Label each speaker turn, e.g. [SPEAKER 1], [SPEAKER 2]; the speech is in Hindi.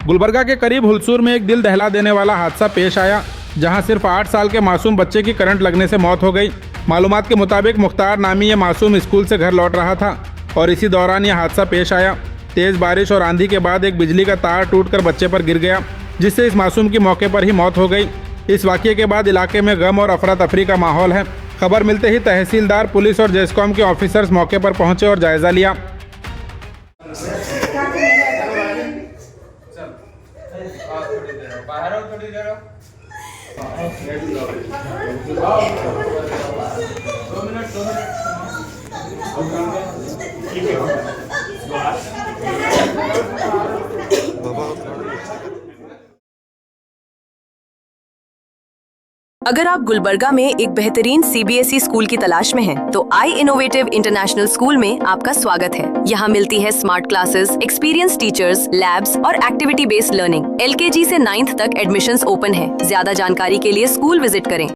[SPEAKER 1] गुलबर्गा के करीब हुलसूर में एक दिल दहला देने वाला हादसा पेश आया, जहां सिर्फ 8 साल के मासूम बच्चे की करंट लगने से मौत हो गई। मालूमात के मुताबिक मुख्तार नामी ये मासूम स्कूल से घर लौट रहा था और इसी दौरान यह हादसा पेश आया। तेज़ बारिश और आंधी के बाद एक बिजली का तार टूटकर बच्चे पर गिर गया, जिससे इस मासूम की मौके पर ही मौत हो गई। इस वाक़ये के बाद इलाके में गम और अफरा तफरी का माहौल है। खबर मिलते ही तहसीलदार, पुलिस और जेस्कॉम के ऑफिसर्स मौके पर पहुंचे और जायजा लिया।
[SPEAKER 2] अगर आप गुलबर्गा में एक बेहतरीन CBSE स्कूल की तलाश में हैं, तो आई इनोवेटिव इंटरनेशनल स्कूल में आपका स्वागत है। यहाँ मिलती है smart classes, experience teachers, labs और एक्टिविटी बेस्ड लर्निंग। LKG से 9th तक एडमिशन्स ओपन है। ज्यादा जानकारी के लिए स्कूल विजिट करें।